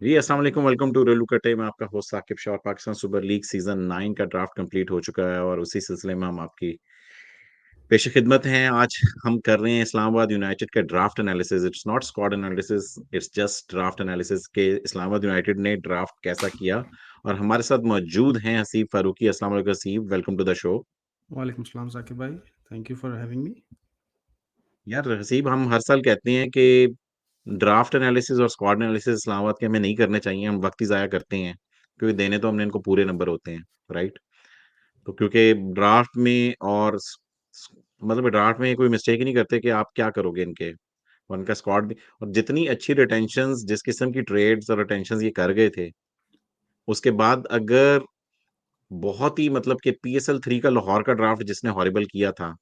जी, अस्सलाम वालेकुम, welcome to रेलू कटे। मैं आपका होस्ट साकिब शाह। और पाकिस्तान सुपर लीग सीज़न 9 का ड्राफ्ट कंप्लीट हो चुका है और उसी सिलसिले में हम आपकी पेश-ए-खिदमत हैं। आज हम कर रहे हैं इस्लामाबाद यूनाइटेड का draft analysis. It's not squad analysis, it's just draft analysis के इस्लामाबाद यूनाइटेड ने ड्राफ्ट कैसा किया। और हमारे साथ मौजूद हैं हसीब फारूकी। अस्सलाम वालेकुम Haseeb, welcome to the show. वालेकुम सलाम साकिब भाई, thank you for having me. यार हसीब, हम हर साल कहते हैं कि ड्राफ्ट एनालिसिस और स्क्वाड एनालिसिस इस्लामाबाद के हमें नहीं करने चाहिए, हम वक़्त ही ज़ाया करते हैं, क्योंकि देने तो हमने इनको पूरे नंबर होते हैं, राइट? तो क्योंकि ड्राफ्ट में और मतलब ड्राफ्ट में कोई मिस्टेक ही नहीं करते कि आप क्या करोगे इनके, और इनका स्क्वाड भी। और जितनी अच्छी रिटेंशंस, जिस किस्म की ट्रेड्स और रिटेंशंस ये कर गए थे, उसके बाद अगर बहुत ही मतलब कि पीएसएल 3 का लाहौर का ड्राफ्ट जिसने हॉरिबल किया था,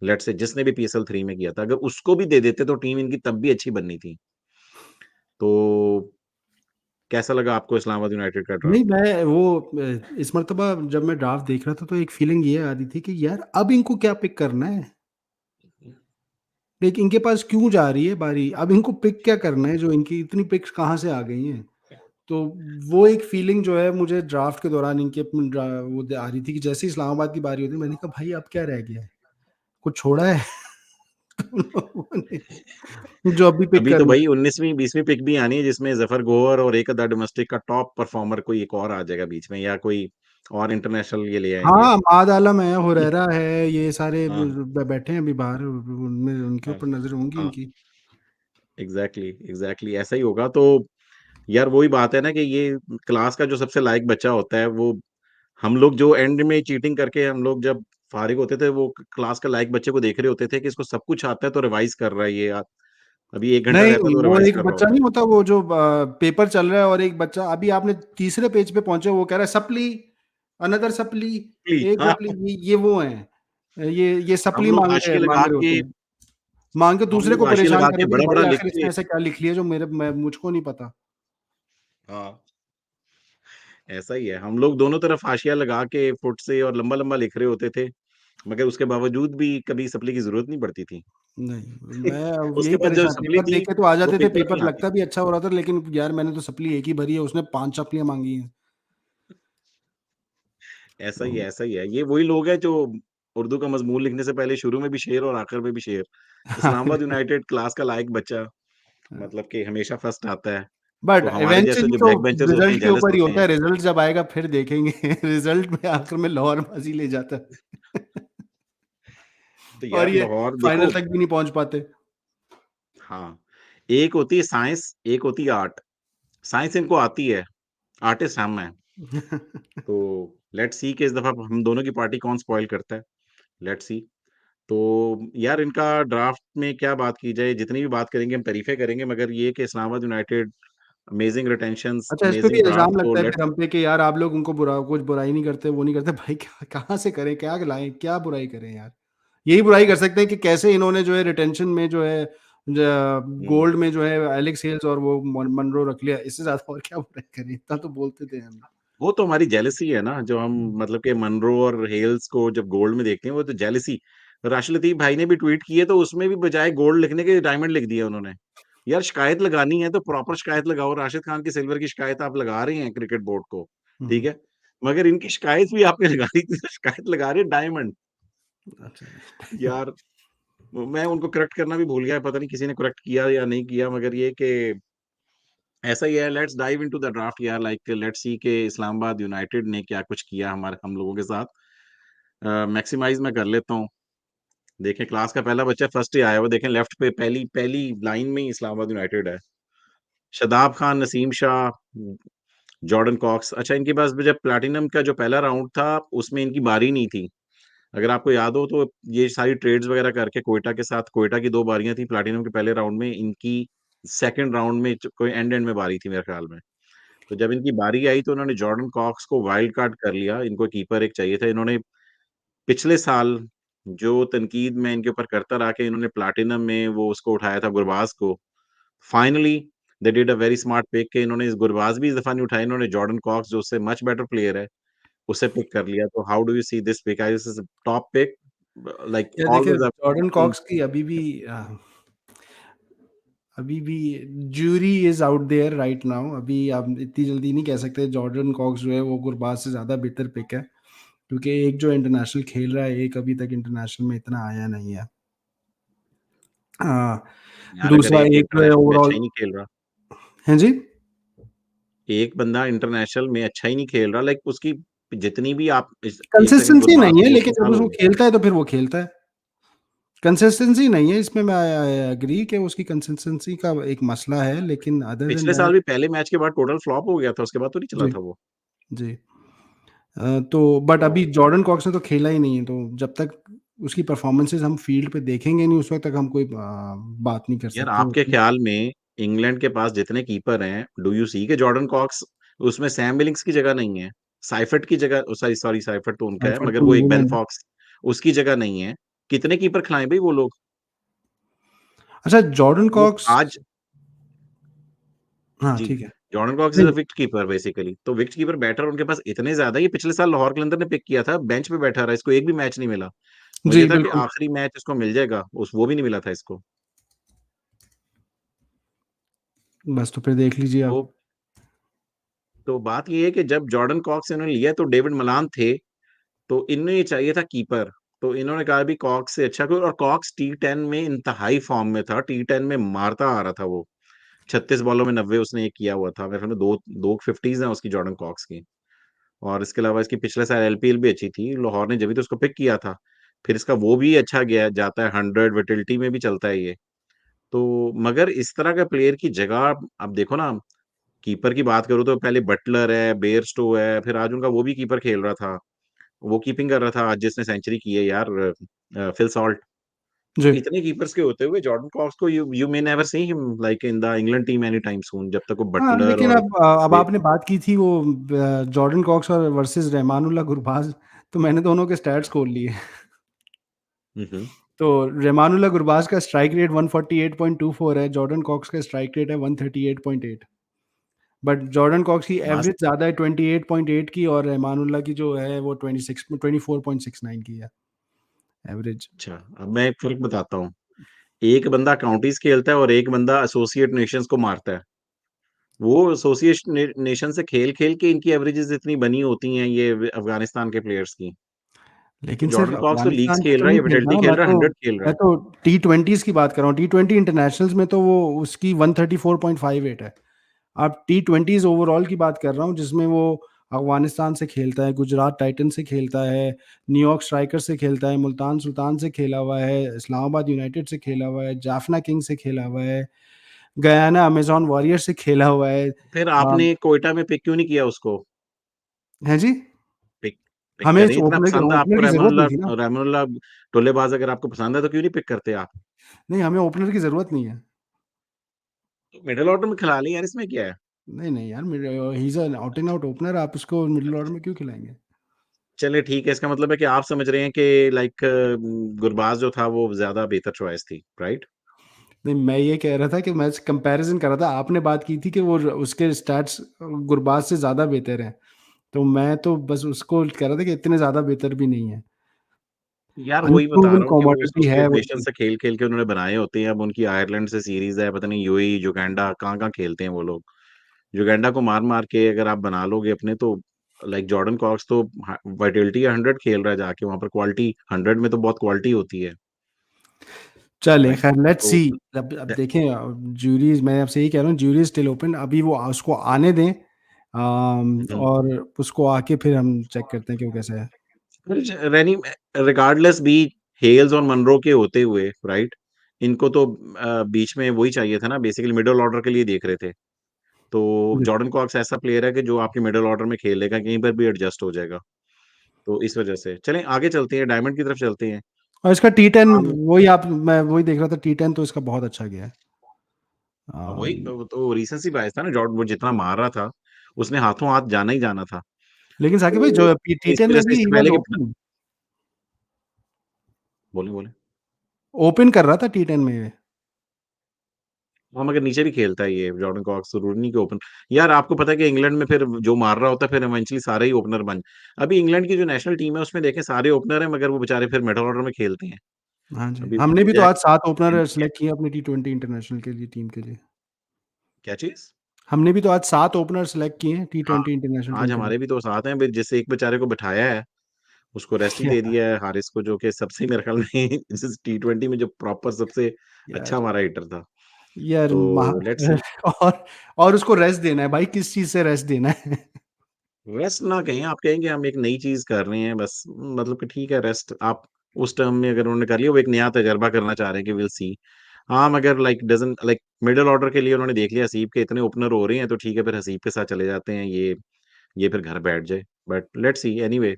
लेट्स से जिसने भी पीएसएल 3 में किया था, अगर उसको भी दे देते तो टीम इनकी तब भी अच्छी बननी थी। तो कैसा लगा आपको इस्लामाबाद यूनाइटेड का नहीं, ड्राफ्ट? मैं वो इस मर्तबा जब मैं ड्राफ्ट देख रहा था तो एक फीलिंग ये आ रही थी कि यार अब इनको क्या पिक करना है? लाइक इनके पास क्यों जा रही है बारी? अब इनको पिक क्या करना है जो इनकी इतनी पिक्स कहाँ से आ गई हैं? तो वो एक फीलिंग जो है मुझे ड्राफ्ट के दौरान इनके वो आ रही थी कि जैसे ही इस्लामाबाद की बारी होती है मैंने कहा भाई अब क्या रह गया है? कुछ छोड़ा है? तुम लोगों ने जो अभी पिक अभी तो करना भाई है। 19वीं 20वीं पिक भी आनी है, जिसमें ज़फ़र गोहर और एक आधा डोमेस्टिक का टॉप परफॉर्मर कोई एक और आ जाएगा बीच में, या कोई और इंटरनेशनल ये ले आएँगे। हाँ, माद आलम है, हुरैरा है, ये सारे हाँ, बैठे हैं अभी बाहर, उनमें उनके हाँ, ऊपर नज़र होंगी हाँ, इनकी। एग्ज़ैक्टली, एग्ज़ैक्टली ऐसा ही होगा। तो यार वही बात है ना कि ये क्लास का जो सबसे लायक बच्चा होता है, वो हम लोग जो एंड में चीटिंग करके हम लोग जब फारिग होते थे, वो क्लास का लायक बच्चे को देख रहे होते थे कि इसको सब कुछ आता है तो रिवाइज़ कर रहा है ये। अभी 1 घंटा रहता नहीं, तो वो रिवाइज़ एक कर रहा बच्चा नहीं होता। होता वो जो पेपर चल रहा है और एक बच्चा अभी आपने तीसरे पेज पे पहुँचे वो कह रहा है सप्ली, अनदर सप्ली, एक हाँ, सप्ली ये वो हैं। ये हम सप्ली लोग माँग हाशिए लगा रहे होते के हैं। माँग के हम दूसरे को लोग हाशिए परेशान लगा कर के रहे थे कि बड़ा-बड़ा भाई लिख आखिर के। इसने ऐसा क्या लिख लिया जो मुझको नहीं पता। हाँ। ऐसा ही है। हम लोग दोनों तरफ हाशिया लगा के फुट से और लंबा-लंबा लिख रहे होते थे, मगर उसके बावजूद भी कभी सप्ली की ज़रूरत नहीं पड़ती थी। नहीं, मैं अब उसके यही बाद जो परेशान सप्ली पेपर थी, देख के तो आ वो जाते थे, पेपर में पेपर ही आती लगता थी। भी अच्छा हो रहा था लेकिन यार मैंने तो सप्ली एक ही भरी है, उसने 5 सप्लियाँ माँगी हैं। ऐसा ही तो है, ऐसा ही है। ये वही लोग हैं जो उर्दू का मज़मून लिखने से पहले शुरू में भी शेर और आखिर में भी शेर। इस्लामाबाद यूनाइटेड क्लास का लायक बच्चा, मतलब कि हमेशा फर्स्ट आता है। बट तो हमारे जैसे इवेंचुअली जो तो बैक बेंचर्स होते हैं, रिज़ल्ट के जेलस ऊपर ही होते होता हैं। है, रिज़ल्ट जब आएगा फिर देखेंगे। रिज़ल्ट में आखिर में लाहौरबाज़ी ले जाता है। तो और यार ये लाहौर फाइनल देखो। तक भी नहीं पहुँच पाते। हाँ, एक होती है साइंस, एक होती है आर्ट। साइंस इनको आती है, आर्टिस्ट हम हैं। तो लेट्स सी कि इस दफ़ा हम दोनों की पार्टी कौन स्पॉइल करता है, लेट्स सी। तो यार इनका ड्राफ्ट में क्या बात की जाए, जितनी भी बात करेंगे हम तारीफ़ें करेंगे, मगर ये कि इस्लामाबाद यूनाइटेड अमेजिंग रिटेंशंस, अच्छा इस पे भी अमेजिंग ड्राफ्ट। इल्ज़ाम तो लगता है फिर लेट्स हम पे कि यार आप लोग उनको कुछ बुराई नहीं करते, वो नहीं करते। भाई क्या कहाँ से करें, क्या लाएँ, क्या बुराई करें यार? यही बुराई कर सकते हैं कि कैसे इन्होंने जो है रिटेंशन में जो है हुँ, गोल्ड में जो है एलेक्स हेल्स और वो मनरो रख लिया। इससे ज़्यादा और क्या बुराई करें? इतना तो बोलते थे हम। वो तो हमारी जेलसी है ना, जो हम मतलब कि मनरो और हेल्स को जब गोल्ड में देखते हैं, वो तो जेलसी। राशिद लतीफ़ भाई ने भी ट्वीट किए, तो उसमें भी बजाय गोल्ड लिखने के डायमंड लिख दिया उन्होंने। यार शिकायत लगानी है तो प्रॉपर शिकायत लगाओ। राशिद खान की सिल्वर की शिकायत आप लगा रहे हैं क्रिकेट बोर्ड को, हुँ, ठीक हुँ। है? मगर इनकी शिकायत भी आपने लगानी थी, तो शिकायत लगा रहे हैं डायमंड। अच्छा। यार मैं उनको करेक्ट करना भी भूल गया, पता नहीं किसी ने करेक्ट किया या नहीं किया, मगर ये कि ऐसा ही है। Let's dive into the draft यार, लाइक लेट्स सी के इस्लामाबाद यूनाइटेड ने क्या कुछ किया हमारे हम लोगों के साथ। मैक्सिमाइज़ मैं कर लेता हूँ। देखें क्लास का पहला बच्चा फर्स्ट ही आया हुआ, देखें लेफ्ट पे पहली पहली लाइन में ही इस्लामाबाद यूनाइटेड है। Shadab Khan, Naseem Shah, Jordan Cox. अच्छा, इनके पास भी जब प्लैटिनम का जो पहला राउंड था, उसमें इनकी बारी नहीं थी। अगर आपको याद हो तो ये सारी ट्रेड्स वगैरह करके क्वेटा के साथ, क्वेटा की 2 बारियाँ थी प्लैटिनम के पहले राउंड में, इनकी सेकंड राउंड में कोई एंड में बारी थी मेरे ख्याल में। तो जब इनकी बारी आई तो उन्होंने जॉर्डन कॉक्स को वाइल्ड कार्ड कर लिया, इनको कीपर एक चाहिए था। इन्होंने पिछले साल जो तनकीद मैं इनके ऊपर करता रहा कि इन्होंने प्लैटिनम में वो उसको उठाया था गुरबाज को, finally they did a very smart pick कि इन्होंने इस गुरबाज भी इस दफ़ा नहीं उठाया, इन्होंने जॉर्डन कॉक्स जो उससे मच बेटर प्लेयर है, उसे पिक कर लिया। तो how do you see this pick? This is a top pick, like या देखिए ऑलवेज़ जॉर्डन इन। कॉक्स की अभी भी अभी भी jury is out there right now. अभी आप इतनी जल्दी नहीं कह सकते जॉर्डन कॉक्स जो है वो गुरबाज से ज़्यादा बेहतर पिक है, क्योंकि एक जो इंटरनेशनल खेल रहा है, एक अभी तक इंटरनेशनल में इतना आया नहीं है। हाँ, यार अगर दूसरा एक एक जो है इंटरनेशनल में अच्छा ओवरऑल। ही नहीं खेल रहा, हैं जी? एक बंदा इंटरनेशनल में अच्छा ही नहीं खेल रहा, लाइक उसकी जितनी भी आप इस 1 सेकंड कंसिस्टेंसी गुरबाज नहीं है, को लेकिन 2-3 जब साल हो वो गए। खेलता है तो फिर वो खेलता है। कंसिस्टेंसी नहीं है इसमें, मैं एग्री कि उसकी कंसिस्टेंसी का एक मसला है, लेकिन अदर देन पिछले साल दैट। भी पहले मैच के बाद टोटल फ्लॉप हो गया था, उसके बाद तो नहीं चला जी, था वो। जी। तो बट तो अभी जॉर्डन कॉक्स ने तो खेला ही नहीं है, तो जब तक उसकी परफॉर्मेंसेस हम फील्ड पे देखेंगे नहीं, उस वक़्त तक हम कोई बात नहीं कर यार सकते आपके उसकी। ख्याल में इंग्लैंड के पास जितने कीपर हैं, डू यू सी के जॉर्डन कॉक्स उसमें सैम बिलिंग्स की जगह नहीं है, साइफर्ट की जगह, सॉरी सॉरी साइफर्ट तो उनका है, एफर्ट मगर तो वो एक बेन इंग्लैंड है। फॉक्स उसकी जगह नहीं है। कितने कीपर खिलाएं भाई वो लोग? अच्छा, जॉर्डन वो कॉक्स। आज हाँ, जी, ठीक है। जॉर्डन कॉक्स इज अ नहीं, विकेट कीपर बेसिकली, तो विकेट कीपर बैटर उनके पास इतने ज्यादा, ये पिछले साल लाहौर कलंदर ने पिक किया था, बेंच पे बैठा रहा, इसको एक भी मैच नहीं मिला। मुझे जी, था कि बिल्कुल। आखिरी मैच इसको मिल जाएगा, उस वो भी नहीं मिला था इसको। बस तो फिर देख लीजिए तो आप। तो बात ये है कि जब जॉर्डन कॉक्स इन्होंने लिया तो डेविड मलान थे, तो इन्हें ये चाहिए था कीपर, तो इन्होंने कहा भी कॉक्स से अच्छा कोई, और कॉक्स टी10 में इंतहाई फॉर्म में था, टी10 में मारता आ रहा था वो, 36 बॉलों में 90 उसने ये किया हुआ था, मेरे ख्याल में दो दो 50s हैं उसकी जॉर्डन कॉक्स की। और इसके अलावा इसकी पिछले साल एलपीएल भी अच्छी थी, लाहौर ने जब भी तो उसको पिक किया था। फिर इसका वो भी अच्छा गया जाता है, 100 विटिलिटी में भी चलता है ये। तो मगर इस तरह का प्लेयर की जगह आप देखो ना, कीपर की बात करूँ तो पहले बटलर है, बेयरस्टो है, फिर आज उनका वो भी कीपर खेल रहा था, वो कीपिंग कर रहा था आज जिसने सेंचुरी की है यार, फिल सॉल्ट। तो जी। इतने कीपर्स के होते हुए जॉर्डन क्लॉस को you you may never see him like in the England team any time soon, जब तक वो हाँ, बटलर लेकिन और अब बे आपने बात की थी वो जॉर्डन कॉक्स और वर्सेस रहमानुल्लाह गुरबाज, तो मैंने दोनों के स्टैट्स खोल लिए। हुँ, हुँ। तो रहमानुल्लाह गुरबाज का स्ट्राइक रेट 148.24 है, जॉर्डन कॉक्स का स्ट्राइक रेट है 138.8। बट जॉर्डन कॉक्स की बास एवरेज ज़्यादा है 28.8 की, और रहमानुल्लाह की जो है वो 24.69 की है एवरेज। अच्छा, अब मैं एक फ़र्क बताता हूँ। एक बंदा काउंटीज़ खेलता है और एक बंदा एसोसिएट नेशंस को मारता है। वो एसोसिएट नेशन से खेल-खेल के इनकी एवरेजेस इतनी बनी होती हैं ये अफ़गानिस्तान के प्लेयर्स की। लेकिन सिर्फ जॉर्डन कॉक्स तो लीग्स अफ़गानिस्तान से खेल तो रहा है, नहीं या खेलता विटिलिटी ना, खेल रहा है, 100 खेल रहा मैं है। तो टी20s की बात कर रहा हूँ। टी20 इंटरनेशनल्स में तो वो उसकी 134.58 है। अब टी20s ओवरऑल की बात कर रहा हूँ, जिसमें वो अफ़गानिस्तान से खेलता है, गुजरात टाइटंस से खेलता है, न्यूयॉर्क स्ट्राइकर्स से खेलता है, मुल्तान सुल्तान से खेला हुआ है, इस्लामाबाद यूनाइटेड से खेला हुआ है, जाफना किंग्स से खेला हुआ है, गयाना अमेज़न वॉरियर्स से खेला हुआ है। फिर आपने क्वेटा में पिक क्यों नहीं किया उसको? हैं जी? पिक पिक हमें करें, इतना पसंद है ओपनर आपको की ज़रूरत नहीं थी ना। रहमानुल्लाह, टोलेबाज अगर आपको पसंद है तो क्यों नहीं पिक करते आप? नहीं, हमें ओपनर की ज़रूरत नहीं है। मिडल ऑर्डर में खिला लें यार, इसमें क्या है? नहीं, नहीं यार, he is an out and out opener, आप उसको मिडल ऑर्डर में क्यों खिलाएँगे? चलिए ठीक है, इसका मतलब है कि आप समझ रहे हैं कि लाइक गुरबाज जो था वो ज़्यादा बेहतर चॉइस थी, राइट? नहीं, मैं ये कह रहा था कि मैं कंपैरिज़न कर रहा था, आपने बात की थी कि वो उसके स्टैट्स गुरबाज से ज़्यादा बेहतर हैं, तो मैं तो बस उसको कह रहा था कि इतने ज़्यादा बेहतर भी नहीं है। यार वही बता अनप्रूवन रहा हूँ कि वो कमोडिटी है एसोसिएट वो नेशन चीज़। से खेल-खेल के उन्होंने बनाए होते हैं, अब उनकी आयरलैंड से सीरीज़ है, पता नहीं यूएई, युगांडा कहाँ-कहाँ खेलते हैं वो लोग। युगांडा को मार-मार के अगर आप बना लोगे अपने तो, लाइक जॉर्डन कॉक्स तो वर्टिलिटी 100 खेल रहा है जाके वहाँ पर, क्वालिटी 100 में तो बहुत क्वालिटी होती है, चलें, राइट? खैर लेट्स तो सी। अब देखें, ज्यूरीज़, मैं आपसे यही कह रहा हूँ, ज्यूरी इज़ स्टिल ओपन, अभी वो उसको आने दें, हुँ। और उसको आके फिर हम चेक करते हैं कि वो कैसा है। रेनी रिगार्डलेस भी हेल्स और मनरो के होते हुए, राइट? इनको तो बीच में वही चाहिए था ना, बेसिकली मिडल ऑर्डर के लिए देख रहे थे। तो जी। जॉर्डन कॉक्स ऐसा प्लेयर है कि जो आपके मिडल ऑर्डर में खेलेगा, कहीं पर भी एडजस्ट हो जाएगा। तो इस वजह से चलें आगे चलते हैं, डायमंड की तरफ चलते हैं। और इसका टी10, हम मैं वही देख रहा था, टी10 तो इसका बहुत अच्छा गया है। वही अम, तो रीसेंसी बायस था ना, जॉर्ड वो जितना मार रहा था, उसने हाथों हाथ जाना ही जाना था। लेकिन साकिब भाई, तो जो इस टी10 वजह में से भी इससे ही वाज़ पहले कि ओपन, बोलें, बोलें। ओपन कर रहा था टी10 में ये। हाँ, मगर नीचे भी खेलता है ये जॉर्डन कॉक्स, ज़रूरी नहीं कि ओपन। यार आपको पता है कि इंग्लैंड में फिर जो मार रहा होता है फिर इवेंचुअली सारे ही ओपनर बन, अभी इंग्लैंड की जो नेशनल टीम है उसमें देखें सारे ओपनर हैं, मगर वो बेचारे फिर मिडल ऑर्डर में खेलते हैं। हाँ जी, अभी हमने भी तो सोचा है आज 7 कि ओपनर सेलेक्ट किए अपनी टी20 इंटरनेशनल के लिए, टीम के लिए। क्या चीज़? हमने भी तो आज 7 ओपनर सेलेक्ट किए हैं हाँ, टी20 इंटरनेशनल आज टीम के लिए। हमारे भी तो साथ हैं, बे जिस एक बेचारे को बिठाया है, उसको रेस्ट ही या दे दिया है, हारिस को, जो कि सबसे मेरे ख्याल में इस टी20 में जो प्रॉपर सबसे अच्छा यार हमारा हिटर था। यार महा तो लेट्स सी। और उसको रेस्ट देना है भाई, किस चीज़ से रेस्ट देना है? रेस्ट ना कहें, आप कहेंगे हम एक नई चीज़ कर रहे हैं बस, मतलब कि ठीक है, रेस्ट आप उस टर्म में अगर उन्होंने कर लिया, वो एक नया तजर्बा करना चाह रहे हैं कि विल सी। हाँ, मगर लाइक मिडल ऑर्डर के लिए उन्होंने देख लिया हसीब के इतने ओपनर हो रहे हैं, तो ठीक है, फिर हसीब के साथ चले जाते हैं, ये फिर घर बैठ जाए। But let's see anyway.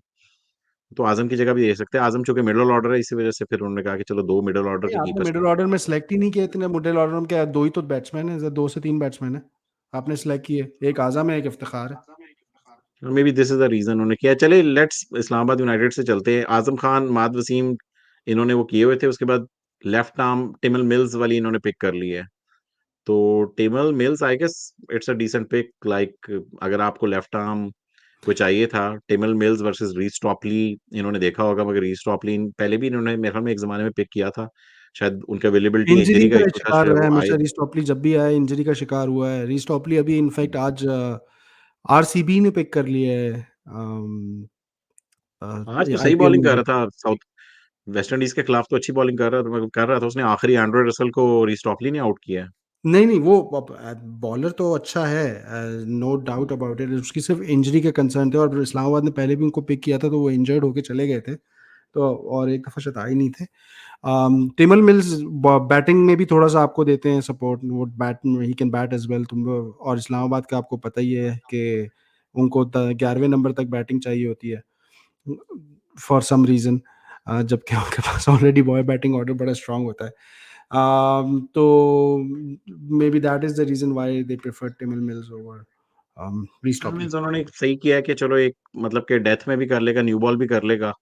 तो आज़म की जगह भी दे सकते हैं। आज़म चूँकि मिडल ऑर्डर है, इसी वजह से फिर उन्होंने कहा कि चलो 2 मिडल ऑर्डर नहीं, के आपने कीपर्स को। मिडल ऑर्डर में सेलेक्ट ही नहीं किया, इतने मिडल ऑर्डर में क्या 2 ही तो बैट्समैन हैं, 2 से 3 बैट्समैन हैं। आपने सेलेक्ट किए, एक आज़म है, एक इफ्तिखार है। May be this is the reason उन्होंने किया। चलिए लेट्स इस्लामाबाद यूनाइटेड से चलते हैं। आज़म खान, माद वसीम इन्होंने वो किए हुए थे, उसके बाद लेफ्ट आर्म टिमल मिल्स वाली इन्होंने पिक कर ली है। तो Tymal Mills I guess it's a decent pick, like अगर आपको लेफ्ट आर्म कोई चाहिए था, Tymal Mills versus Reece Topley इन्होंने देखा होगा, मगर रीस टॉपली पहले भी इन्होंने मेरे ख्याल में एक ज़माने में पिक किया था। शायद उनका अवेलेबिलिटी इंजरी इंजरी का का इश्यू था, शिकार शायद रहा है वो हमेशा आए। रीस टॉपली, जब भी आया इंजरी का शिकार हुआ है। रीस टॉपली अभी इनफैक्ट आज आरसीबी ने पिक कर लिया है आज तो सही आईपीएल बॉलिंग में कर भी। रहा था, साउथ वेस्ट इंडीज़ के खिलाफ तो अच्छी बॉलिंग कर रहा था, उसने आखिरी एंड्रे रसेल को रीस टॉपली ने आउट किया है। नहीं, नहीं, वो बॉलर तो अच्छा है, नो डाउट अबाउट इट। उसकी सिर्फ इंजरी के कंसर्न थे और इस्लामाबाद ने पहले भी उनको पिक किया था, तो वो इंजर्ड होके चले गए थे। तो और एक दफ़ा शायद आए नहीं थे। टिमल मिल्स बैटिंग में भी थोड़ा-सा आपको देते हैं सपोर्ट, वो bat he can bat as well. और इस्लामाबाद का आपको पता ही है कि उनको 11वें नंबर तक बैटिंग चाहिए होती है फॉर सम रीज़न, जबकि उनके पास ऑलरेडी बॉय बैटिंग ऑर्डर बड़ा स्ट्रॉन्ग होता है। तो maybe that is the reason why they prefer Tymal Mills over Reece Topley. Means उन्होंने सही किया है कि चलो एक मतलब कि डेथ में भी कर लेगा, न्यू बॉल भी कर लेगा,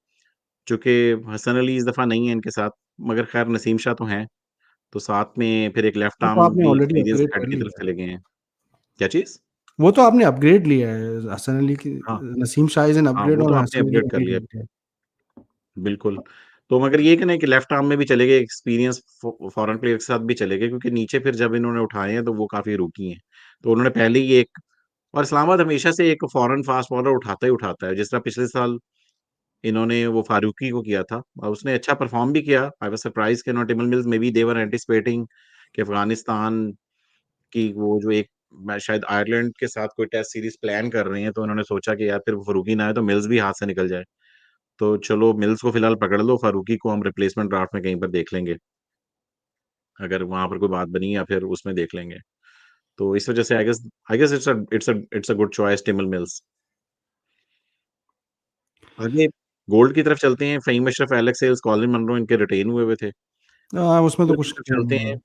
चूँकि हसन अली इस दफ़ा नहीं है इनके साथ, मगर खैर नसीम शाह तो हैं, तो साथ में फिर एक लेफ्ट वो तो आर्म आपने भी ऑलरेडी एक्सपीरियंस्ड अपग्रेड हेड कर की तरफ लिया है। चले गए हैं। क्या चीज़? वो तो आपने अपग्रेड लिया है, हसन अली की। हाँ, नसीम शाह इज़ एन हाँ, अपग्रेड वो तो और आपने हसन अली अपग्रेड कर ऑलरेडी लिया, अपग्रेड। बिल्कुल। तो मगर ये कि नहीं कि लेफ्ट आर्म में भी चले गए, एक्सपीरियंस फॉरेन प्लेयर के साथ भी चले गए, क्योंकि नीचे फिर जब इन्होंने उठाए हैं, तो वो काफ़ी रुकी हैं। तो उन्होंने पहले ही एक, और इस्लामाबाद हमेशा से एक फॉरेन फास्ट बॉलर उठाता ही उठाता है। जिस तरह पिछले साल इन्होंने वो फारूकी को किया था और उसने अच्छा परफ़ॉर्म भी किया। आई वाज़ सरप्राइज़्ड कि not Tymal Mills, maybe they were anticipating कि अफ़गानिस्तान की वो जो एक मैं शायद आयरलैंड के साथ कोई टेस्ट सीरीज़ प्लान कर रहे हैं, तो उन्होंने सोचा कि यार फिर फारूकी ना आए तो मिल्स भी हाथ से निकल जाए। तो चलो मिल्स को फिलहाल पकड़ लो, फारूकी को हम रिप्लेसमेंट ड्राफ्ट में कहीं पर देख लेंगे, अगर वहाँ पर कोई बात बनी या फिर उसमें देख लेंगे। तो इस वज़ह से I guess it's a good choice Tymal Mills. आगे गोल्ड की तरफ चलते हैं, Faheem Ashraf, Alex Hales, Colin Munro इनके रिटेन हुए हुए थे। उसमें तो सिल्वर की कुछ तरफ नहीं चलते कहना हैं। है।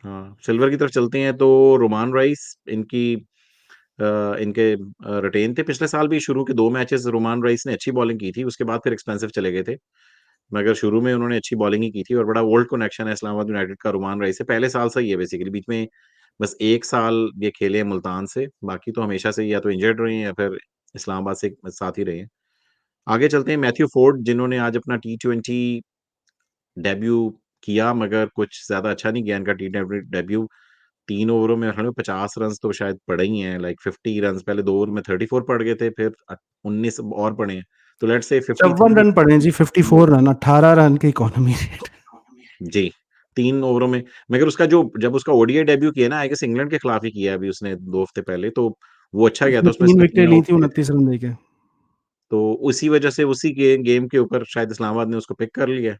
हाँ, सिल्वर की तरफ चलते हैं तो रोमान राइस इनके रिटेन थे। पिछले साल भी शुरू के 2 मैचेज़ रोमान राइस ने अच्छी बॉलिंग की थी, उसके बाद फिर एक्सपेंसिव चले गए थे। मगर शुरू में उन्होंने अच्छी बॉलिंग ही की थी और बड़ा ओल्ड कनेक्शन है इस्लामाबाद यूनाइटेड का रोमान राइस से, पहले साल से ही है बेसिकली, बीच में बस 1 साल ये खेले हैं मुल्तान से, बाकी तो हमेशा से या तो इंजर्ड रहे हैं या फिर इस्लामाबाद से साथ ही रहे हैं। आगे चलते हैं मैथ्यू फोर्ड, जिन्होंने आज अपना टी20 डेब्यू किया, मगर कुछ ज़्यादा अच्छा नहीं किया इनका टी20 डेब्यू। 3 ओवरों में हमें 50 रन्स तो शायद पड़े ही हैं, लाइक 50 रन्स, पहले 2 ओवर में 34 पड़ गए थे, फिर 19 और पड़े हैं। तो लेट्स से 54 53 रन पड़े हैं जी, 54 रन, 18 रन की इकॉनमी रेट। जी, 3 ओवरों में, मगर उसका जो जब उसका ओडीआई डेब्यू किया ना, आई गेस इंग्लैंड के खिलाफ ही किया है अभी उसने 2 हफ्ते पहले, तो वो अच्छा गया था, उसमें उसमें 3 सिर्फ विकेटें 3 ली आउट थी किए थे। 29 रन देके। तो उसी वजह से उसी गेम के ऊपर शायद इस्लामाबाद ने उसको पिक कर लिया है।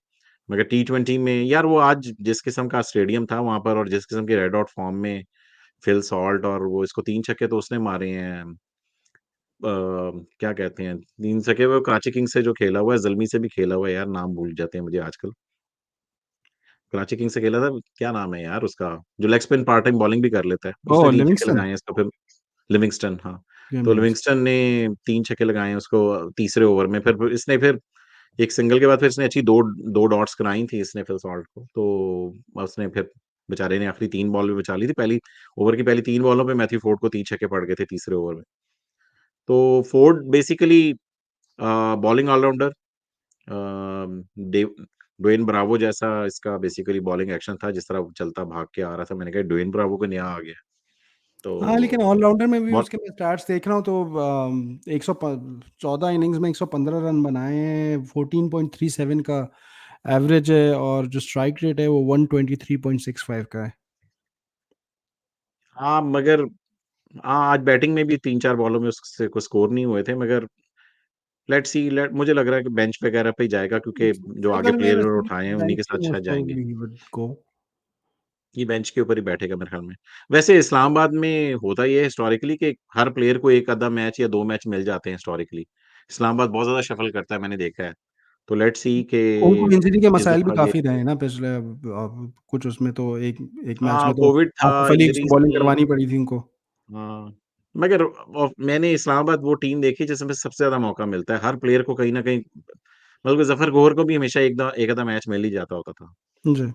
मगर टी20 में यार वो आज जिस किस्म का स्टेडियम था वहाँ पर और जिस किस्म के रेड हॉट फॉर्म में फिल सॉल्ट, और वो इसको 3 छक्के तो उसने मारे हैं। क्या कहते हैं 3 छक्के वो कराची किंग्स से जो खेला हुआ है, ज़ल्मी से भी खेला हुआ है यार, नाम भूल जाते हैं मुझे आजकल। कराची किंग्स से खेला था, क्या नाम है यार उसका? जो leg spin part time bowling भी कर लेता है। उसने ओह! 3 छक्के लिविंगस्टन? लगाए हैं इसको, फिर लिविंगस्टन, हाँ। गेम तो लिविंगस्टन। लिविंगस्टन ने 3 छक्के लगाए हैं उसको तीसरे ओवर में, फिर एक सिंगल के बाद फिर इसने अच्छी 2 डॉट्स कराई थी इसने फिल सॉल्ट को, तो उसने फिर बेचारे ने आखिरी 3 बॉल भी बचा ली थी। पहली ओवर की पहली 3 बॉलों पे मैथ्यू फोर्ड को 3 छक्के पड़ गए थे तीसरे ओवर में। तो फोर्ड बेसिकली बॉलिंग ऑलराउंडर, अ, डे ड्वेन ब्रावो जैसा इसका बेसिकली बॉलिंग एक्शन था, जिस तरह वो चलता भाग के आ रहा था, मैंने कहा ड्वेन ब्रावो को नया आ गया। हाँ, तो लेकिन ऑलराउंडर में भी बहुत उसके मैं स्टार्ट्स देख रहा हूँ तो 114 इनिंग्स में 115 रन बनाए हैं, 14.37 का एवरेज है और जो स्ट्राइक रेट है वो 123.65 का है। हाँ, मगर हाँ, आज बैटिंग में भी 3-4 बॉलों में उससे कुछ स्कोर नहीं हुए थे, मगर लेट्स सी लेट मुझे लग रहा है कि बेंच वगैरह पे ही जाएगा, क्योंकि जो आगे सिल्वर में प्लेयर वैसे इन्होंने भी उठाए हैं उन्हीं के बेंच साथ ही शायद मोस्ट जाएँगे। Probably he would go. ये बेंच के ऊपर ही बैठेगा मेरे ख्याल में। वैसे इस्लामाबाद में होता ये है हिस्टोरिकली कि हर प्लेयर को 1 आधा मैच या 2 मैच मिल जाते हैं हिस्टोरिकली। इस्लामाबाद बहुत ज़्यादा शफल करता है, मैंने देखा है। तो लेट्स सी कि उनको इंजरी के इस मसाइल भी दफ़ा ये काफ़ी रहे हैं ना पिछले कुछ उसमें तो एक एक मैच हाँ, में तो कोविड था, आसिफ अली से इंजरीज़ बॉलिंग थी। करवानी पड़ी थी उनको। हाँ, मगर मैंने इस्लामाबाद वो टीम देखी जिसमें सबसे ज़्यादा मौका मिलता है। हर प्लेयर को कहीं न कहीं, बल्कि ज़फ़र गोहर को भी हमेशा एक आधा मैच मिल ही जाता होता था। जी।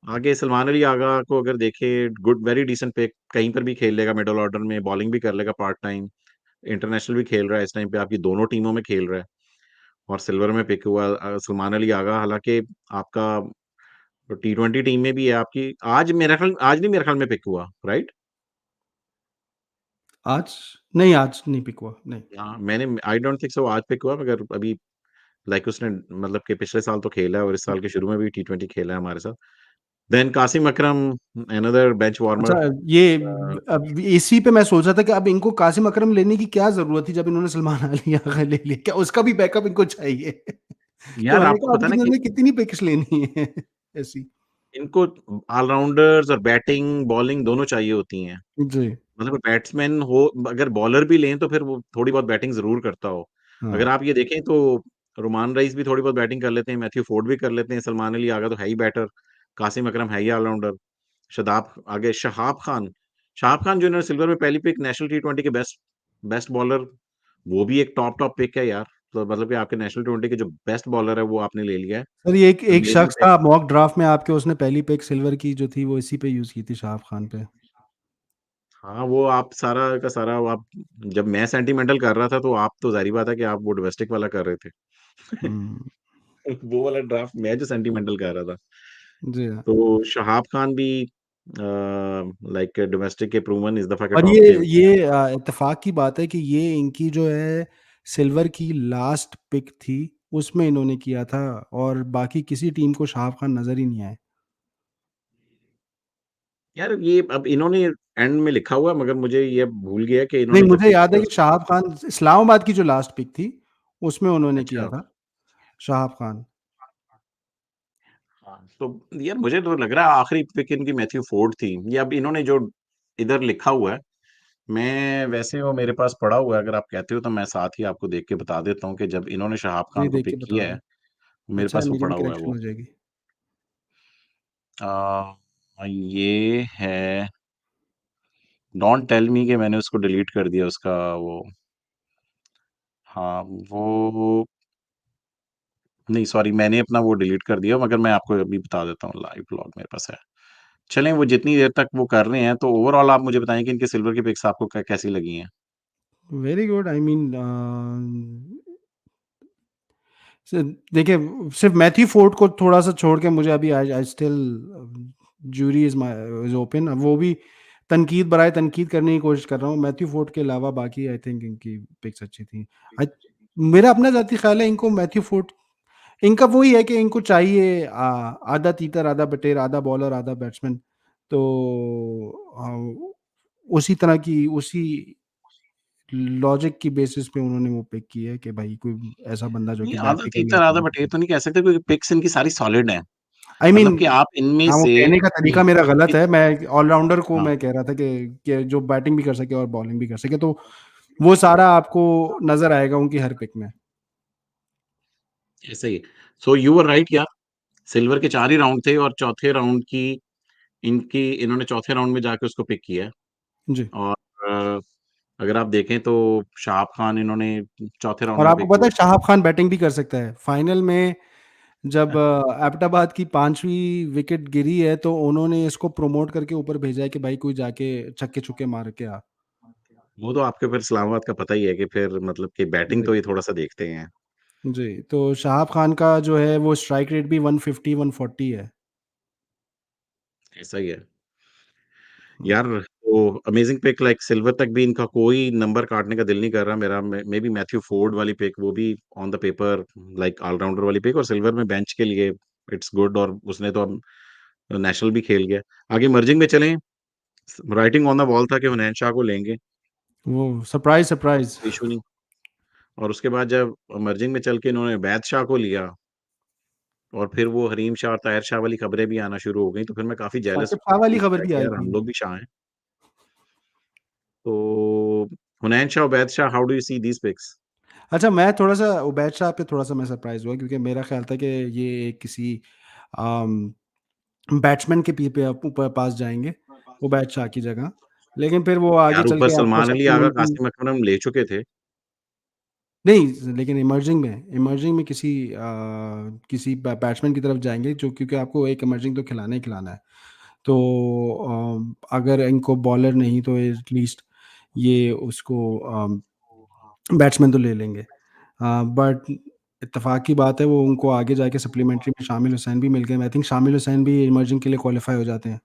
आगे सलमान अली आगा को अगर देखें, गुड वेरी डिसेंट पिक, कहीं पर भी खेल लेगा मिडल ऑर्डर में, बॉलिंग भी कर लेगा पार्ट टाइम, इंटरनेशनल भी खेल रहा है इस टाइम पे, आपकी दोनों टीमों में खेल रहा है और सिल्वर में पिक हुआ सलमान अली आगा। हालाँकि आपका टी20 टीम में भी है आपकी, आज नहीं मेरे ख्याल में पिक हुआ, राइट? आज नहीं, आज नहीं पिक हुआ, नहीं। हाँ, मैंने आई डोंट थिंक सो आज पिक हुआ, मगर अभी लाइक उसने मतलब कि पिछले साल तो खेला है और इस साल के शुरू में भी टी20 खेला है हमारे साथ। देन कासिम अकरम, अनदर बेंच अच्छा, वार्मर। ये अ, अब इसी पे मैं सोच रहा था कि अब इनको कासिम अकरम लेने की क्या ज़रूरत थी जब इन्होंने सलमान अली आगा ले लिया? क्या उसका भी बैकअप इनको चाहिए? तो यार मैंने आपको कहा अब पता है ना कि इन्होंने कितनी पिक्स लेनी है ऐसी? इनको ऑलराउंडर्स और बैटिंग, बॉलिंग दोनों चाहिए होती हैं। जी, मतलब बैट्समैन हो, अगर बॉलर भी लें तो फिर वो थोड़ी बहुत बैटिंग ज़रूर करता हो। हाँ। अगर आप ये देखें तो रुमान रईस भी थोड़ी बहुत बैटिंग कर लेते हैं, मैथ्यू फोर्ड भी कर लेते हैं, सलमान अली आगा तो है ही बैटर, कासिम अकरम है ही ऑलराउंडर, शहाब खान जो इन्होंने सिल्वर में पहली पिक नेशनल टी20 के बेस्ट बेस्ट बॉलर, वो भी एक टॉप पिक है यार। तो मतलब कि आपके नेशनल टी20 के जो बेस्ट बॉलर है वो आपने ले लिया है। सर ये एक एक अमेजिंग शख्स पिक। था मॉक ड्राफ्ट में आपके उसने पहली पिक सिल्वर की जो थी वो इसी पे यूज़ की थी शाहरुख खान पे। हाँ, वो आप सारा का सारा वो आप जब मैं सेंटिमेंटल कर रहा था तो आप तो ज़ाहिर-सी बात है कि आप वो डोमेस्टिक वाला कर रहे थे। हुँ। वो वाला ड्राफ्ट मैं जो सेंटिमेंटल कर रहा था। जी हाँ। तो शहाब खान भी लाइक डोमेस्टिक के प्रूवन इस दफ़ा के और टॉप ये के। ये इत्तेफ़ाक की बात है कि ये इनकी जो है सिल्वर की लास्ट पिक थी, उसमें इन्होंने किया था और बाकी किसी टीम को शाहरुख खान नज़र ही नहीं आए। यार ये अब इन्होंने एंड में लिखा हुआ है, मगर मुझे ये भूल गया कि नहीं, इन्होंने जब मुझे पिक याद है किया कि उसमें शाहरुख खान इस्लामाबाद की जो लास्ट पिक थी, उसमें उन्होंने किया अच्छा। था, शाहाब खान। हाँ, तो यार मुझे तो लग रहा है आखिरी पिक इनकी मैथ्यू फोर्ड थी। ये अब इन्होंने जो इधर लिखा हुआ है, मैं वैसे वो मेरे पास पड़ा हुआ है, अगर आप कहते हो तो मैं साथ ही आपको देख के बता देता हूँ कि जब इन्होंने शहाब जी, खान को देख के पिक बता किया दें। है, मेरे अच्छा है, पास वो मेरी भी पड़ा हुआ है करेक्शन वो। हो जाएगी। ये है, डोंट टेल मी कि मैंने उसको डिलीट कर दिया उसका वो। हाँ, वो नहीं, सॉरी, मैंने अपना वो डिलीट कर दिया, मगर मैं आपको अभी बता देता हूँ, लाइव लॉग मेरे पास है। चलें, वो जितनी देर तक वो कर रहे हैं, तो ओवरऑल आप मुझे बताएँ कि इनके सिल्वर की पिक्स आपको कैसी लगी हैं? वेरी गुड आई मीन स देखिए सिर्फ़ मैथ्यू फोर्ड को थोड़ा-सा छोड़ के मुझे अभी I I still jury is open अब वो भी तनकीद बराए तनकीद करने की कोशिश कर रहा हूँ। मैथ्यू फोर्ड के अलावा बाकी आई थिंक इनकी पिक्स अच्छी थी। आई मेरा अपना ज़ाती ख़्याल है इनको मैथ्यू फोर्ड इनका वही है कि इनको चाहिए आधा तीतर, आधा बटेर, आधा बॉलर, आधा बैट्समैन। तो उसी तरह की उसी लॉजिक की बेसिस पे उन्होंने वो पिक की है कि भाई कोई ऐसा बंदा जो नहीं, कि आधा बैटिंग या तीतर आधा बॉलिंग बटेर तो नहीं कह सकते, क्योंकि पिक्स इनकी सारी सॉलिड हैं। आई मीन मतलब कि आप इनमें हाँ, वो से कहने का तरीका मेरा गलत इत है। मैं ऑलराउंडर को हाँ, मैं कह रहा था कि जो बैटिंग भी कर सके और बॉलिंग भी कर सके, तो वो सारा आपको नज़र आएगा उनकी हर पिक में। ऐसा ही है। सो यू वर राइट यार, सिल्वर के 4 ही राउंड थे और चौथे राउंड की इन्होंने चौथे राउंड में जाके उसको पिक किया है। जी। और अ, अगर आप देखें तो शहाब खान इन्होंने चौथे राउंड और में आपको पिक पता हुए है थे। शाहाब खान बैटिंग भी कर सकता है। फाइनल में जब एबटाबाद की 5वीं विकेट गिरी है, तो उन्होंने इसको प्रमोट करके ऊपर भेजा है कि भाई कोई जाके छक्के-छुक्के मार के आ। वो तो आपको फिर इस्लामाबाद का पता ही है कि फिर मतलब कि बैटिंग जी। तो ये थोड़ा-सा देखते हैं। जी, तो शाहाब खान का जो है वो स्ट्राइक रेट भी 150-140 है। ऐसा ही है। हुँ, यार तो अमेजिंग पिक, लाइक सिल्वर तक भी इनका कोई नंबर काटने का दिल नहीं कर रहा मेरा। मे बी मैथ्यू फोर्ड वाली पिक, वो भी on the paper like allrounder वाली पिक, और सिल्वर में बेंच के लिए इट्स गुड, और उसने तो अब नेशनल भी खेल गया। आगे मर्जिंग में चलें, राइटिंग ऑन द वॉल था कि हुनैन शाह को लेंगे, वो सरप्राइज़, सरप्राइज़। कोई इशू नहीं। और उसके बाद जब मर्जिंग में चल के इन्होंने बैद शाह को लिया, और फिर वो हरीम शाह और ताहिर शाह वाली खबरें भी आना शुरू हो गई, तो फिर मैं काफ़ी जेलस साकिब शाह वाली खबर था भी कि आई यार थी। हम लोग भी शाह हैं। तो हुनैन शाह और Baid Shah, how do you see these picks? अच्छा, मैं थोड़ा-सा उबैद शाह पे थोड़ा-सा मैं सरप्राइज़ हुआ क्योंकि मेरा ख़्याल था कि ये किसी अम, बैट्समैन के पी पे ऊपर पास जाएँगे, उबैद शाह की जगह। लेकिन फिर वो आगे यार चल ऊपर के आपको सलमान अली आगा, सप्लीमेंट्री कासिम अकरम ले चुके थे। नहीं, लेकिन इमर्जिंग में किसी बैट्समैन की तरफ जाएँगे जो क्योंकि आपको एक इमर्जिंग तो खिलाना ही खिलाना है। तो अगर इनको बॉलर नहीं तो एटलीस्ट ये उसको बैट्समैन तो ले लेंगे। बट इत्तेफ़ाक की बात है वो उनको आगे जाके सप्लीमेंट्री में शामिल हुसैन भी मिल गए। आई थिंक शामिल हुसैन भी इमर्जिंग के लिए क्वालीफ़ाई हो जाते हैं।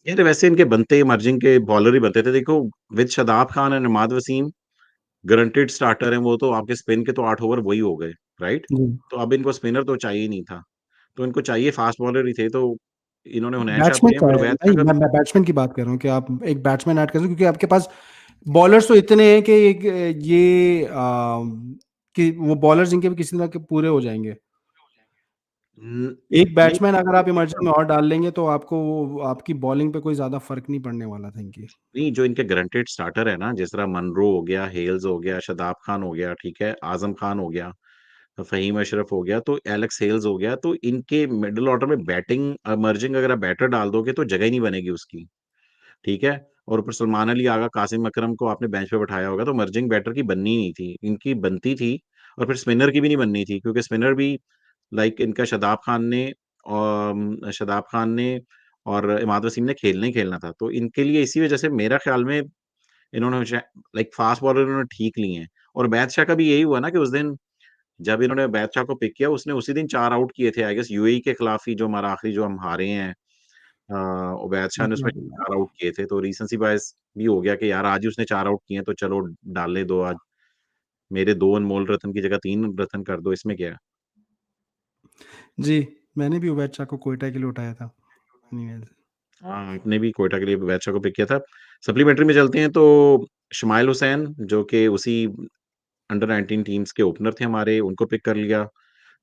यार वैसे इनके बनते इमर्जिंग के बॉलर ही बनते थे। देखो, with Shadab Khan and Imad Wasim, guaranteed starter हैं वो, तो आपके स्पिन के तो 8 ओवर वही हो गए, राइट? जी। तो अब इनको स्पिनर तो चाहिए ही नहीं था। तो इनको चाहिए फास्ट बॉलर ही थे, तो इन्होंने हुनैन शाह को बैट्समैन लिया। का फिर है उबैद शाह नहीं, का भी मैं बैट्समैन की बात कर रहा हूँ कि आप एक बैट्समैन ऐड कर सकते हो क्योंकि आपके पास बॉलर्स तो इतने हैं कि कि वो बॉलर्स इनके भी किसी तरह के पूरे हो जाएँगे। एक नहीं, बैट्समैन अगर आप इमर्जिंग में और डाल लेंगे तो आपको वो आपकी बॉलिंग पे कोई ज़्यादा फ़र्क नहीं पड़ने वाला था इनकी। नहीं, जो इनके गारंटीड स्टार्टर है ना, जिस तरह मनरो हो गया, हेल्स हो गया, शादाब खान हो गया, ठीक है, आज़म खान हो गया, फ़हीम अशरफ हो गया, तो एलेक्स हेल्स हो गया, तो इनके मिडल ऑर्डर में बैटिंग इमर्जिंग अगर आप बैटर डाल दोगे तो जगह ही नहीं बनेगी उसकी। ठीक है? और ऊपर सलमान अली आगा, कासिम अकरम को आपने बेंच पे बिठाया होगा, तो मर्जिंग बैटर की बननी ही नहीं थी। इनकी बनती थी, और फिर स्पिनर की भी नहीं बननी थी, क्योंकि स्पिनर भी लाइक इनका शादाब खान ने और इमाद वसीम ने खेलना ही खेलना था। तो इनके लिए इसी वजह से मेरा ख़्याल में इन्होंने लाइक फ़ास्ट बॉलर इन्होंने ठीक लिए हैं। और बादशाह का भी यही हुआ ना कि उस दिन जब इन्होंने बादशाह को पिक किया, उसने उसी दिन 4 आउट किए थे आई गेस, यूएई के खिलाफ ही, जो हमारा आखिरी जो हम हारे हैं। उबैद शाह ने उसमें मुकाबला। 4 आउट किए थे, तो रीसेंसी बायस भी हो गया कि यार आज ही उसने 4 आउट किए हैं, तो चलो डालने दो आज, मेरे 2 अनमोल रत्न की जगह 3 रत्न कर दो, इसमें क्या है? जी, मैंने भी उबैद शाह को क्वेटा के लिए उठाया था। एनीवेज़। हाँ, आपने भी क्वेटा के लिए उबैद शाह को पिक किया था। सप्लीमेंट्री में चलते हैं तो शमाइल हुसैन, जो कि उसी अंडर 19 टीम्स के ओपनर थे हमारे, उनको पिक कर लिया।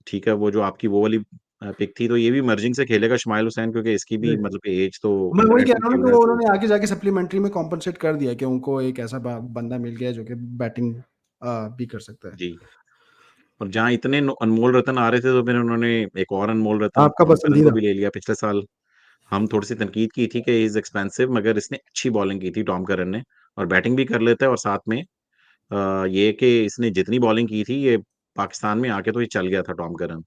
ठीक है, वो जो आपकी वो वाली पिक थी, तो ये भी मर्जिंग से खेलेगा शमाइल हुसैन, क्योंकि इसकी भी जी। मतलब एज तो मैं अंडर वही कह 19 रहा हूँ ना खेल कि रहा है, वो तो उन्होंने आगे जाके सप्लीमेंट्री में कॉम्पेंसेट कर दिया कि उनको एक ऐसा बंदा मिल गया जो कि बैटिंग भी कर सकता है। जी। और जहाँ इतने अनमोल रत्न आ रहे थे, तो फिर उन्होंने एक और अनमोल रत्न आपका टॉम करन को पसंदीदा। भी ले लिया पिछले साल। हम थोड़ी-सी तनकीद की थी कि ही इज़ एक्सपेंसिव, मगर इसने अच्छी बॉलिंग की थी टॉम करन ने, और बैटिंग भी कर लेता है, और साथ में ये कि इसने जितनी बॉलिंग की थी, ये पाकिस्तान में आके तो ये चल गया था टॉम करन।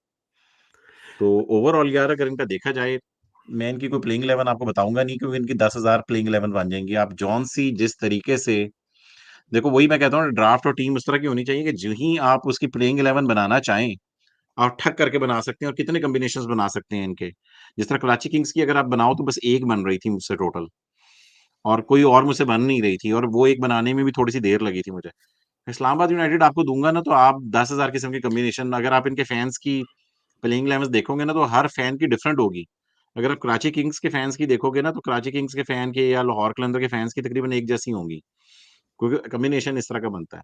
तो ओवरऑल यार अगर इनका देखा जाए, मैं इनकी कोई प्लेइंग 11 आपको बताऊँगा नहीं, क्योंकि इनकी 10,000 प्लेइंग 11 बन जाएँगी। आप जॉन सी जिस तरीके से, देखो वही मैं कहता हूँ, ड्राफ्ट और टीम उस तरह की होनी चाहिए कि जो ही आप उसकी प्लेइंग 11 बनाना चाहें, आप ठक करके बना सकते हैं, और कितने कॉम्बिनेशंस बना सकते हैं इनके। जिस तरह कराची किंग्स की अगर आप बनाओ, तो बस 1 बन रही थी मुझसे टोटल, और कोई और मुझसे बन नहीं रही थी, और वो एक बनाने में भी थोड़ी-सी देर लगी थी मुझे। इस्लामाबाद यूनाइटेड आपको दूँगा ना, तो आप 10,000 किस्म की कॉम्बिनेशन, अगर आप इनके फैन्स की प्लेइंग 11 देखोगे ना, तो हर फैन की डिफरेंट होगी। अगर आप कराची किंग्स के फैन्स की देखोगे ना, तो कराची किंग्स के फैन के या लाहौर कलंदर के फैन्स की तकरीबन एक जैसी होंगी, क्योंकि कॉम्बिनेशन इस तरह का बनता है।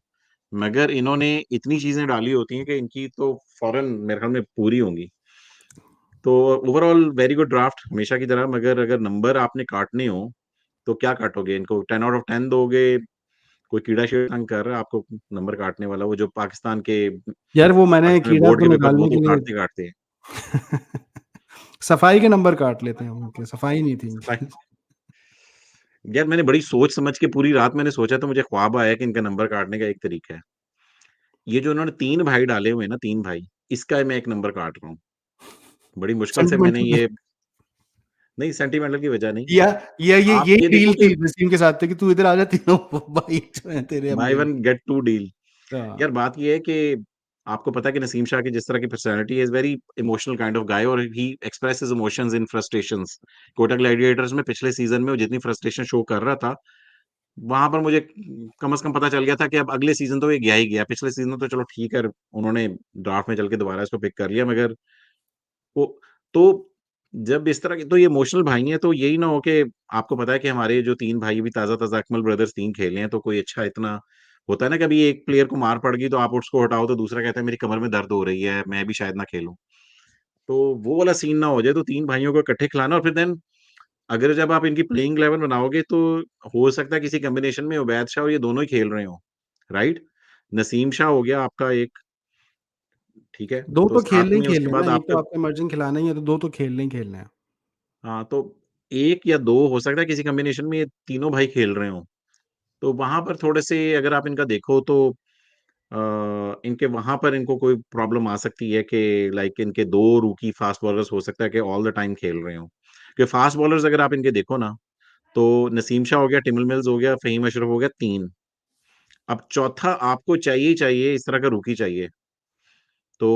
मगर इन्होंने इतनी चीज़ें डाली होती हैं कि इनकी तो फ़ौरन मेरे ख़्याल में पूरी होंगी। तो ओवरऑल वेरी गुड ड्राफ्ट हमेशा की तरह, मगर अगर नंबर आपने काटने हो, तो क्या काटोगे? इनको 10 आउट ऑफ 10 दोगे? कोई कीड़ा-शेर तंग कर रहा है आपको नंबर काटने वाला, वो जो यार वो मैंने पाकिस्तान में कीड़ा बोर्ड तो के पेपर, वो निकालने तो के लिए काटते-काटते हैं। सफाई के नंबर काट लेते हैं हम उनके, सफाई नहीं थी इनकी। यार मैंने बड़ी सोच समझ के पूरी रात मैंने सोचा, तो मुझे ख्वाब आया कि इनका नंबर काटने का एक तरीका है। ये जो इन्होंने 3 भाई डाले हुए हैं ना, 3 भाई, इसका मैं 1 नंबर काट रहा हूँ। बड़ी मुश्किल से मैंने सेंटिमेंटल ये, नहीं सेंटिमेंटल की वजह नहीं। या ये आप यही ये देखो डील कि थी वसीम के साथ कि तू इधर आ जा तीनों भाई जो हैं तेरे अब बाय मेरे। 1 गेट 2 डील। हाँ, यार बात ये है कि आपको पता है कि नसीम शाह की जिस तरह की पर्सनैलिटी है, is very emotional kind of guy और ही express his emotions in frustrations. Quetta Gladiators में पिछले सीज़न में वो जितनी फ्रस्ट्रेशन शो कर रहा था, वहाँ पर मुझे कम से कम पता चल गया था कि अब अगले सीज़न तो ये गया ही गया। पिछले सीज़न तो चलो ठीक है, उन्होंने ड्राफ्ट में चल के दोबारा इसको पिक कर लिया मगर वो तो जब इस तरह के तो ये इमोशनल भाई हैं, तो यही ना हो कि आपको पता है कि हमारे जो 3 भाई भी ताज़ा-ताज़ा अकमल ब्रदर्स 3 खेले हैं, तो कोई अच्छा इतना होता है ना, कभी एक प्लेयर को मार पड़ गई तो आप उसको हटाओ तो दूसरा कहता है मेरी कमर में दर्द हो रही है, मैं भी शायद ना खेलूँ। तो वो वाला सीन ना हो जाए, तो 3 भाइयों को इकट्ठे खिलाना और फिर देन अगर जब आप इनकी प्लेइंग 11 बनाओगे तो हो सकता है किसी कॉम्बिनेशन में उबैद शाह और ये दोनों ही खेल रहे हों, राइट? नसीम शाह हो गया आपका एक, ठीक है? 2 तो तो साथ खेलने ही में उसके खेलने हैं ना, बाद एक तो आपका आपको इमर्जिंग खिलाना ही है, तो 2 तो खेलने ही खेलने हैं। हाँ, तो 1 या 2 हो सकता है किसी कॉम्बिनेशन में ये तीनों भाई खेल रहे हों। तो वहाँ पर थोड़े-से अगर आप इनका देखो तो इनके वहाँ पर इनको कोई प्रॉब्लम आ सकती है कि लाइक इनके 2 रूकी फास्ट बॉलर्स हो सकता है कि ऑल द टाइम खेल रहे हों। क्योंकि फास्ट बॉलर्स अगर आप इनके देखो ना, तो नसीम शाह हो गया, टिमिल मिल्स हो गया, फ़हीम अशरफ हो गया 3। अब चौथा आपको चाहिए ही चाहिए, इस तरह का रूकी चाहिए। तो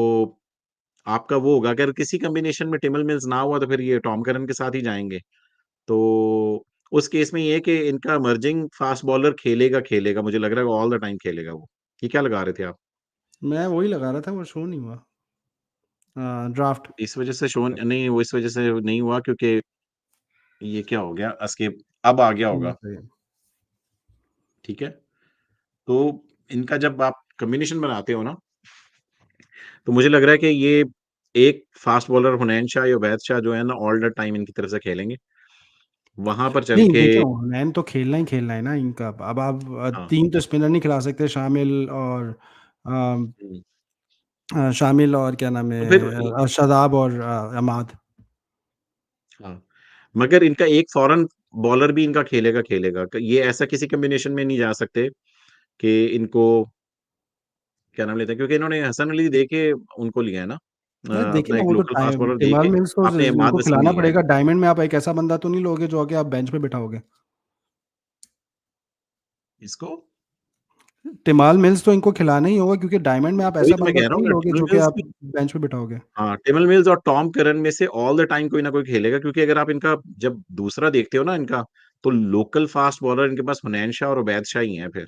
आपका वो होगा अगर किसी कॉम्बिनेशन में टिमिल मिल्स ना हुआ तो फिर ये टॉम करन के साथ ही जाएँगे। तो उस केस में ये है कि इनका इमर्जिंग फास्ट बॉलर खेलेगा, खेलेगा, मुझे लग रहा है वो ऑल द टाइम खेलेगा वो। ये क्या लगा रहे थे आप? मैं वही लगा रहा था, वो शो नहीं हुआ। ड्राफ्ट। इस वज़ह से शो नहीं वो इस वज़ह से नहीं हुआ क्योंकि ये क्या हो गया एस्केप अब आ गया ये होगा, सही है। ठीक है? तो इनका जब आप कॉम्बिनेशन बनाते हो ना, तो मुझे लग रहा है कि ये एक फास्ट बॉलर हुनैन शाह या उबैद शाह जो है ना ऑल द टाइम इनकी तरफ से खेलेंगे। वहाँ पर चल नहीं, के देखिए हुनैन तो खेलना ही खेलना है ना इनका। अब आप हाँ, 3 तो स्पिनर नहीं खिला सकते, शामिल और अ हुँ, शामिल और क्या नाम तो फिर है शादाब और अमाद। हाँ, मगर इनका एक फॉरेन बॉलर भी इनका खेलेगा, खेलेगा। क ये ऐसा किसी कॉम्बिनेशन में नहीं जा सकते कि इनको क्या नाम लेते हैं क्योंकि इन्होंने हसन अली दे के उनको लिया है ना यार देखिए अपना ना, एक वो तो लोकल फास्ट बॉलर दे टिमाल के मिल्स तो आपने इमाद इनको वसीम खिलाना लिया है। पड़ेगा। डायमंड में आप एक ऐसा बंदा तो नहीं लोगे जो आके आप बेंच पे बिठाओगे। इसको टिमाल मिल्स तो इनको खिलाना ही होगा, क्योंकि डायमंड में आप वही ऐसा तो मैं बंदा कह तो रहा हूँ नहीं ना लोगे टिमल जो कि मिल्स आप भी बेंच पे बिठाओगे। हाँ, टिमल मिल्स और टॉम करन में से ऑल द टाइम कोई ना कोई खेलेगा क्योंकि अगर आप इनका जब दूसरा देखते हो ना इनका, तो लोकल फास्ट बॉलर इनके पास हुनैन शाह और उबैद शाह ही हैं फिर।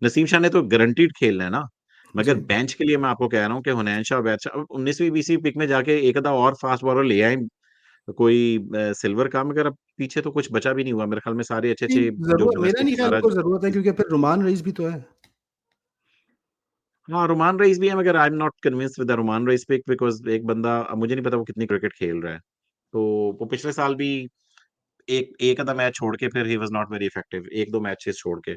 नसीम शाह ने तो गारंटीड खेलना है ना, मगर जी। बेंच के लिए मैं आपको कह रहा हूँ कि हुनैन शाह, उबैद शाह अब 19वीं-20वीं पिक में जाके एक आधा और फास्ट बॉलर ले आएँ, कोई सिल्वर का मगर अब पीछे तो कुछ बचा भी नहीं हुआ। मेरे ख्याल में सारे नहीं, अच्छे-अच्छे जो ज़रूरत मेरा डोमेस्टिक नहीं ख्याल सारा इनको ज़रूरत है, क्योंकि फिर रुमान रईस भी तो है। हाँ, रोमान रईस भी है मगर I am not convinced with the Romaan Raees pick because एक बंदा अब मुझे नहीं पता वो कितनी क्रिकेट खेल रहा है। तो वो पिछले साल भी एक एक आधा मैच छोड़ के फिर he was not very effective 1-2 matches छोड़ के।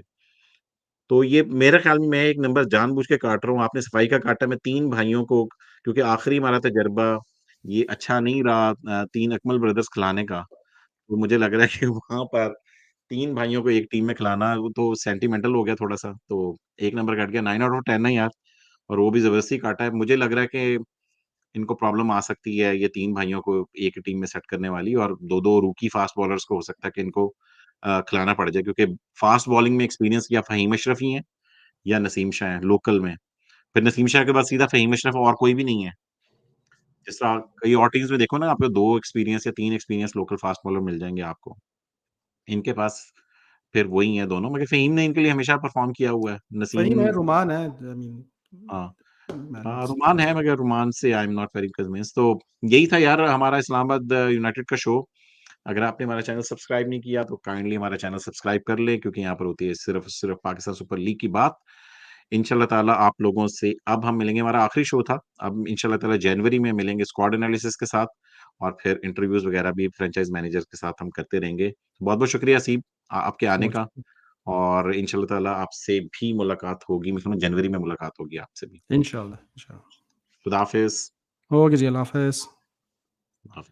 तो ये मेरे ख़्याल में मैं एक नंबर जानबूझ के काट रहा हूँ, आपने सफाई का काटा मैं 3 भाइयों को क्योंकि आखिरी हमारा तजर्बा ये अच्छा नहीं रहा 3 अकमल ब्रदर्स खिलाने का। तो मुझे लग रहा है कि वहाँ पर 3 भाइयों को एक टीम में खिलाना वो तो सेंटिमेंटल हो गया थोड़ा-सा। तो 1 नंबर कट गया 9 आउट ऑफ 10 है यार और वो भी ज़बरदस्ती काटा है। मुझे लग रहा है कि इनको प्रॉब्लम आ सकती है ये 3 भाइयों को एक ही टीम में सेट करने वाली और 2-2 रूकी फास्ट बॉलर्स को हो सकता है कि इनको खिलाना पड़ जाए क्योंकि फास्ट बॉलिंग में एक्सपीरियंस या फ़हीम अशरफ ही हैं या नसीम शाह हैं लोकल में। फिर नसीम शाह के बाद सीधा फ़हीम अशरफ और कोई भी नहीं है। जिस तरह कई और टीम्स में देखो ना आपको 2 एक्सपीरियंस या 3 एक्सपीरियंस लोकल फास्ट बॉलर मिल जाएँगे आपको। इनके पास फिर वही हैं दोनों मगर फ़हीम ने इनके लिए हमेशा परफ़ॉर्म किया हुआ है। फ़हीम है, नसीम रुमान है, आई मीन हाँ। मैनेज रुमान है मगर रुमान से आई एम नॉट वेरी कन्विंस्ड तो यही था यार हमारा इस्लामाबाद यूनाइटेड का शो। अगर आपने हमारा चैनल सब्सक्राइब नहीं किया तो काइंडली हमारा चैनल सब्सक्राइब कर लें क्योंकि यहाँ पर होती है सिर्फ़ सिर्फ़ पाकिस्तान सुपर लीग की बात। इंशाल्लाह ताला आप लोगों से अब हम मिलेंगे हमारा आखिरी शो था। अब इंशाल्लाह ताला जनवरी में मिलेंगे स्क्वाड एनालिसिस के साथ और फिर इंटरव्यूज़ वगैरह भी फ्रैंचाइज़ मैनेजर के साथ हम करते रहेंगे। बहुत-बहुत शुक्रिया असीब आपके आने का मोस्ट और इंशाल्लाह ताला आपसे भी मुलाकात होगी। मैं समझ जनवरी में मुलाकात होगी आपसे भी। इंशाल्लाह, इंशाल्लाह। खुदा हाफ़िज़। ओके जी, अल्लाह हाफ़िज़।